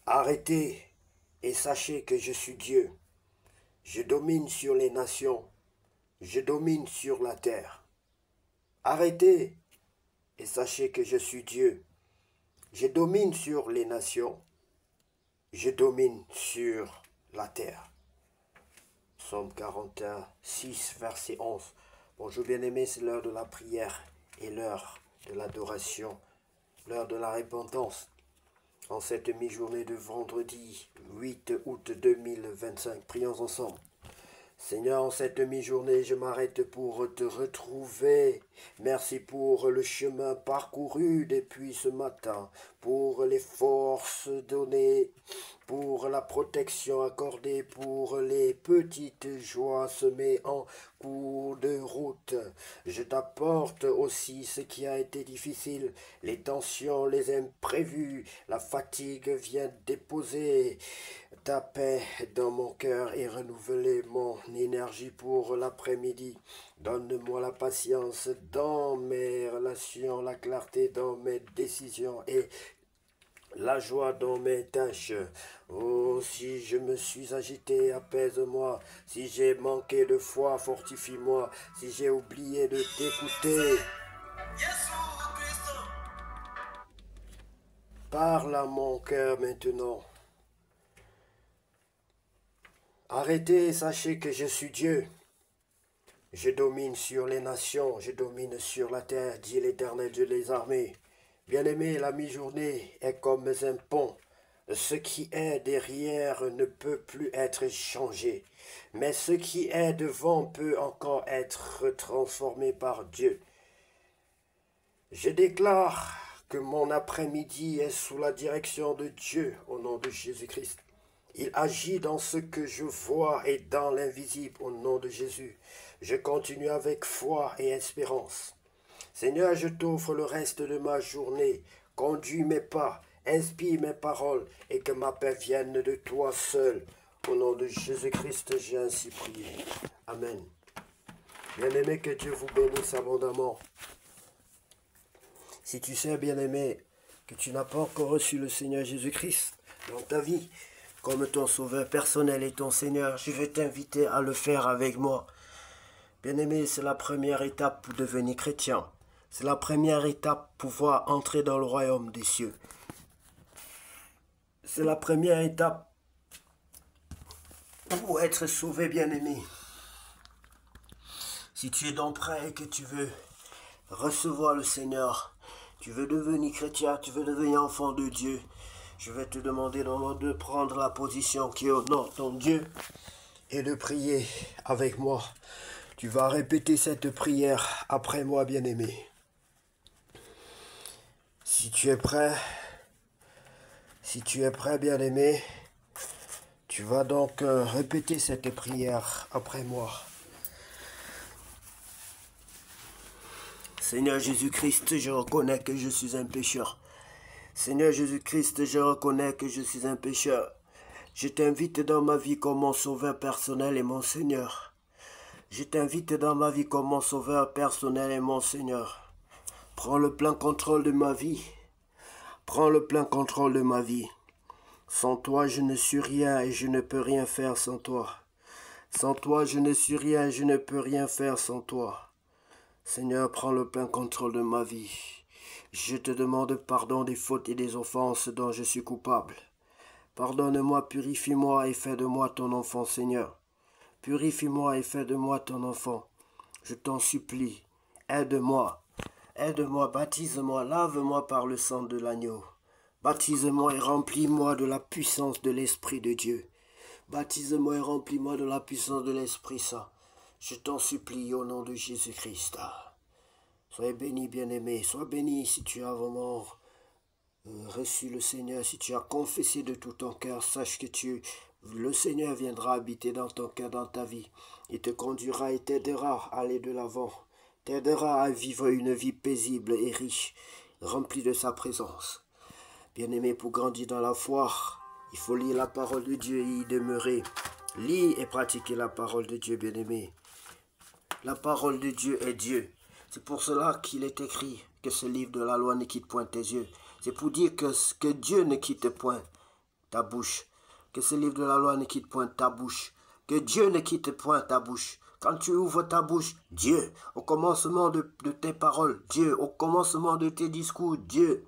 Arrêtez et sachez que je suis Dieu. Je domine sur les nations. Je domine sur la terre. Arrêtez et sachez que je suis Dieu. Je domine sur les nations. Je domine sur la terre. Psaume 41, 6, verset 11. Bonjour bien-aimés, c'est l'heure de la prière et l'heure de l'adoration, l'heure de la repentance. En cette mi-journée de vendredi 8 août 2025, prions ensemble. Seigneur, en cette mi-journée, je m'arrête pour te retrouver. Merci pour le chemin parcouru depuis ce matin, pour les forces données, pour la protection accordée, pour les petites joies semées en cours de route. Je t'apporte aussi ce qui a été difficile, les tensions, les imprévus, la fatigue vient déposer ta paix dans mon cœur et renouveler mon énergie pour l'après-midi. Donne-moi la patience dans mes relations, la clarté dans mes décisions et la joie dans mes tâches. Oh, si je me suis agité, apaise-moi. Si j'ai manqué de foi, fortifie-moi. Si j'ai oublié de t'écouter, parle à mon cœur maintenant. Arrêtez, sachez que je suis Dieu. Je domine sur les nations, je domine sur la terre, dit l'Éternel Dieu des armées. Bien-aimé, la mi-journée est comme un pont. Ce qui est derrière ne peut plus être changé, mais ce qui est devant peut encore être transformé par Dieu. Je déclare que mon après-midi est sous la direction de Dieu au nom de Jésus-Christ. Il agit dans ce que je vois et dans l'invisible au nom de Jésus. Je continue avec foi et espérance. Seigneur, je t'offre le reste de ma journée. Conduis mes pas, inspire mes paroles et que ma paix vienne de toi seul. Au nom de Jésus-Christ, j'ai ainsi prié. Amen. Bien-aimé, que Dieu vous bénisse abondamment. Si tu sais, bien-aimé, que tu n'as pas encore reçu le Seigneur Jésus-Christ dans ta vie, comme ton sauveur personnel et ton Seigneur, je vais t'inviter à le faire avec moi. Bien-aimé, c'est la première étape pour devenir chrétien. C'est la première étape pour pouvoir entrer dans le royaume des cieux. C'est la première étape pour être sauvé, bien-aimé. Si tu es donc prêt et que tu veux recevoir le Seigneur, tu veux devenir chrétien, tu veux devenir enfant de Dieu, je vais te demander de prendre la position qui honore ton Dieu et de prier avec moi. Tu vas répéter cette prière après moi, bien-aimé. Si tu es prêt, bien-aimé, tu vas donc répéter cette prière après moi. Seigneur Jésus-Christ, je reconnais que je suis un pécheur. Seigneur Jésus-Christ, je reconnais que je suis un pécheur. Je t'invite dans ma vie comme mon sauveur personnel et mon Seigneur. Je t'invite dans ma vie comme mon sauveur personnel et mon Seigneur. Prends le plein contrôle de ma vie. Prends le plein contrôle de ma vie. Sans toi, je ne suis rien et je ne peux rien faire sans toi. Sans toi, je ne suis rien et je ne peux rien faire sans toi. Seigneur, prends le plein contrôle de ma vie. Je te demande pardon des fautes et des offenses dont je suis coupable. Pardonne-moi, purifie-moi et fais de moi ton enfant, Seigneur. Purifie-moi et fais de moi ton enfant. Je t'en supplie, aide-moi. Aide-moi, baptise-moi, lave-moi par le sang de l'agneau. Baptise-moi et remplis-moi de la puissance de l'Esprit de Dieu. Baptise-moi et remplis-moi de la puissance de l'Esprit Saint. Je t'en supplie au nom de Jésus-Christ. Sois béni, bien-aimé. Sois béni si tu as vraiment reçu le Seigneur. Si tu as confessé de tout ton cœur, sache que le Seigneur viendra habiter dans ton cœur, dans ta vie. Il te conduira et t'aidera à aller de l'avant. T'aidera à vivre une vie paisible et riche, remplie de sa présence. Bien-aimé, pour grandir dans la foi, il faut lire la parole de Dieu et y demeurer. Lis et pratiquer la parole de Dieu, bien-aimé. La parole de Dieu est Dieu. C'est pour cela qu'il est écrit que ce livre de la loi ne quitte point tes yeux. C'est pour dire que Dieu ne quitte point ta bouche. Que ce livre de la loi ne quitte point ta bouche. Que Dieu ne quitte point ta bouche. Quand tu ouvres ta bouche, Dieu, au commencement de tes paroles, Dieu, au commencement de tes discours, Dieu,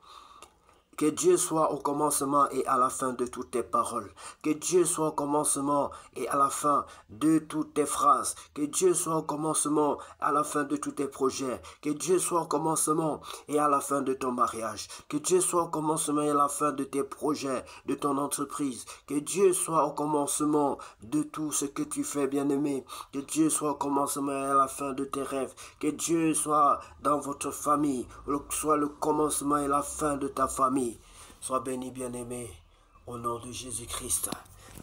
que Dieu soit au commencement et à la fin de toutes tes paroles. Que Dieu soit au commencement et à la fin de toutes tes phrases. Que Dieu soit au commencement et à la fin de tous tes projets. Que Dieu soit au commencement et à la fin de ton mariage. Que Dieu soit au commencement et à la fin de tes projets, de ton entreprise. Que Dieu soit au commencement de tout ce que tu fais, bien-aimé. Que Dieu soit au commencement et à la fin de tes rêves. Que Dieu soit dans votre famille. Soit le commencement et la fin de ta famille. Sois béni, bien-aimé, au nom de Jésus-Christ.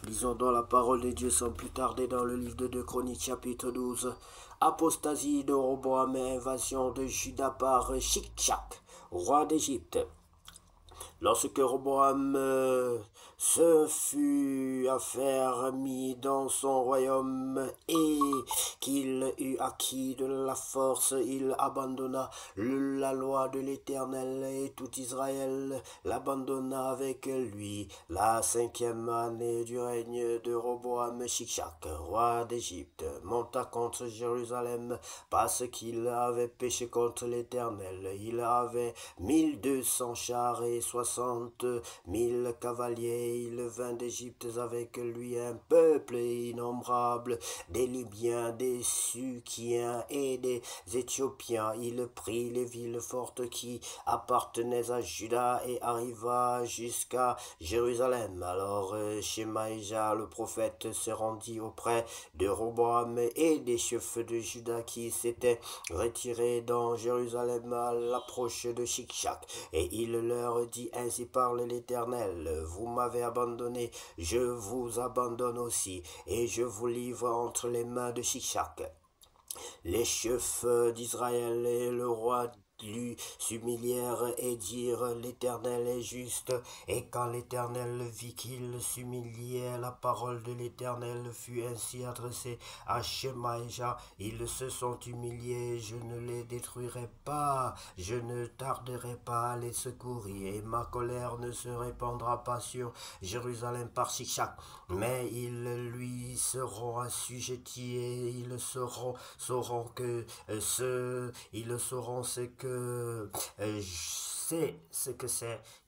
Lisons donc la parole de Dieu sans plus tarder dans le livre de 2 Chroniques, chapitre 12. Apostasie de Roboam et invasion de Juda par Shishak, roi d'Égypte. Lorsque Roboam se fut affermi dans son royaume et qu'il eut acquis de la force, il abandonna la loi de l'Éternel et tout Israël l'abandonna avec lui. La 5e année du règne de Roboam, Shishak, roi d'Égypte, monta contre Jérusalem parce qu'il avait péché contre l'Éternel. Il avait 1200 chars et 60 000 cavaliers. Il vint d'Égypte avec lui un peuple innombrable, des Libyens, des Sukiens et des Éthiopiens. Il prit les villes fortes qui appartenaient à Juda et arriva jusqu'à Jérusalem. Alors Shemaïja le prophète se rendit auprès de Roboam et des chefs de Juda qui s'étaient retirés dans Jérusalem à l'approche de Shishak. Et il leur dit: ainsi parle l'Éternel, vous m'avez abandonné, je vous abandonne aussi, et je vous livre entre les mains de Shishak. Les chefs d'Israël et le roi lui s'humilièrent et dirent: l'Éternel est juste. Et quand l'Éternel vit qu'il s'humiliait, la parole de l'Éternel fut ainsi adressée à Shemaïja: ils se sont humiliés, je ne les détruirai pas, je ne tarderai pas à les secourir, et ma colère ne se répandra pas sur Jérusalem par Shishak, mais ils lui seront assujettis et ils sauront ce que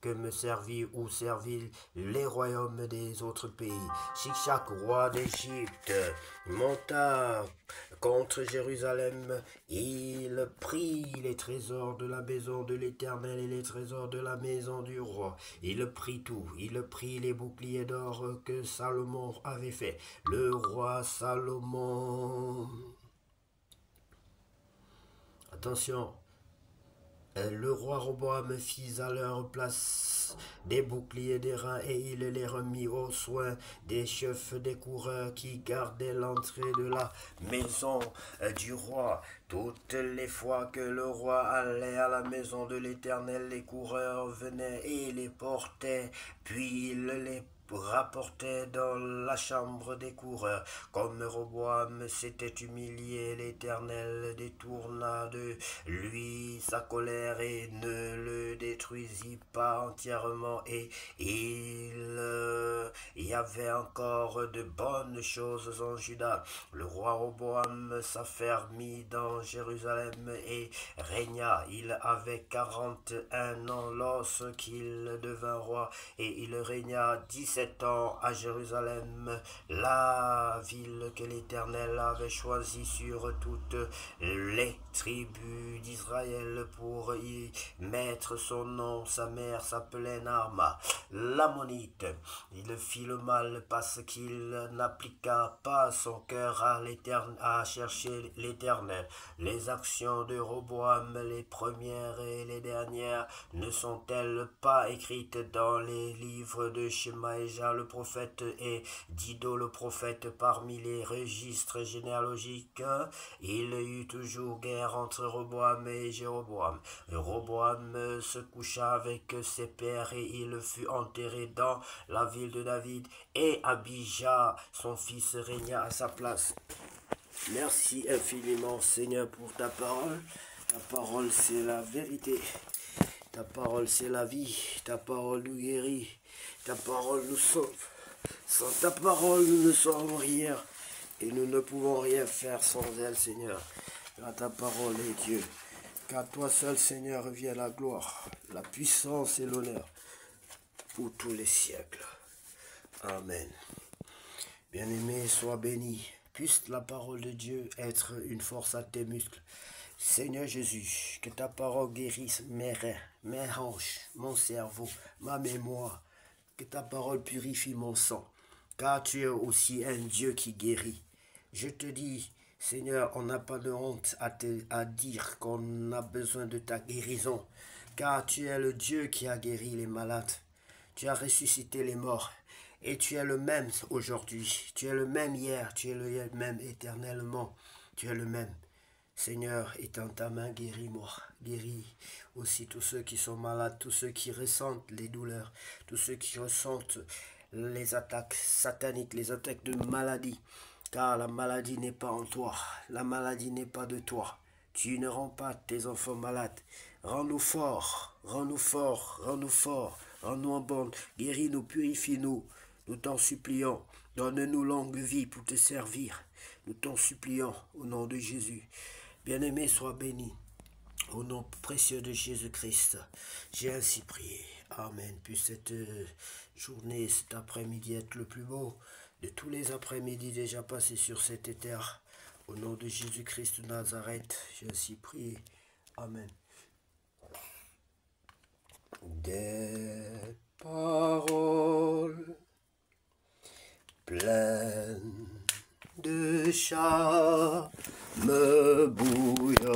que me servir ou servir les royaumes des autres pays. Shishak, roi d'Égypte, monta contre Jérusalem. Il prit les trésors de la maison de l'Éternel et les trésors de la maison du roi. Il prit tout. Il prit les boucliers d'or que Salomon avait fait. Le roi Salomon... Attention. Le roi Roboam fit à leur place des boucliers d'airain et il les remit aux soins des chefs des coureurs qui gardaient l'entrée de la maison du roi. Toutes les fois que le roi allait à la maison de l'Éternel, les coureurs venaient et les portaient, puis il les rapportait dans la chambre des coureurs. Comme Roboam s'était humilié, l'Éternel détourna de lui sa colère et ne le détruisit pas entièrement, et il y avait encore de bonnes choses en Juda. Le roi Roboam s'affermit dans Jérusalem et régna. Il avait 41 ans lorsqu'il devint roi, et il régna 17 ans à Jérusalem, la ville que l'Éternel avait choisie sur toutes les tribus d'Israël pour y mettre son nom. Sa mère s'appelait Naama, l'Ammonite. Il fit le mal parce qu'il n'appliqua pas son cœur à chercher l'Éternel. Les actions de Roboam, les premières et les dernières, ne sont-elles pas écrites dans les livres de Shemaïja le prophète et d'Iddo le prophète parmi les registres généalogiques? Il y eut toujours guerre entre Roboam et Jéroboam. Roboam se coucha avec ses pères et il fut enterré dans la ville de David, et Abijah son fils régna à sa place. Merci infiniment, Seigneur, pour ta parole. Ta parole, c'est la vérité. Ta parole, c'est la vie. Ta parole nous guérit. Ta parole nous sauve. Sans ta parole, nous ne sommes rien. Et nous ne pouvons rien faire sans elle, Seigneur. Car ta parole est Dieu. Car toi seul, Seigneur, revient la gloire, la puissance et l'honneur pour tous les siècles. Amen. Bien-aimé, sois béni. Puisse la parole de Dieu être une force à tes muscles. Seigneur Jésus, que ta parole guérisse mes reins, mes hanches, mon cerveau, ma mémoire. Que ta parole purifie mon sang, car tu es aussi un Dieu qui guérit. Je te dis, Seigneur, on n'a pas de honte à dire qu'on a besoin de ta guérison, car tu es le Dieu qui a guéri les malades. Tu as ressuscité les morts. Et tu es le même aujourd'hui, tu es le même hier, tu es le même éternellement, tu es le même. Seigneur, étends ta main, guéris-moi, guéris aussi tous ceux qui sont malades, tous ceux qui ressentent les douleurs, tous ceux qui ressentent les attaques sataniques, les attaques de maladie, car la maladie n'est pas en toi, la maladie n'est pas de toi. Tu ne rends pas tes enfants malades. Rends-nous forts, rends-nous forts, rends-nous forts, rends-nous en bonne, guéris-nous, purifie-nous. Nous t'en supplions, donne-nous longue vie pour te servir. Nous t'en supplions au nom de Jésus. Bien-aimé, sois béni. Au nom précieux de Jésus-Christ, j'ai ainsi prié. Amen. Puis cette journée, cet après-midi être le plus beau de tous les après-midi déjà passés sur cette terre. Au nom de Jésus-Christ de Nazareth, j'ai ainsi prié. Amen. Des paroles pleines de charme bouillonnant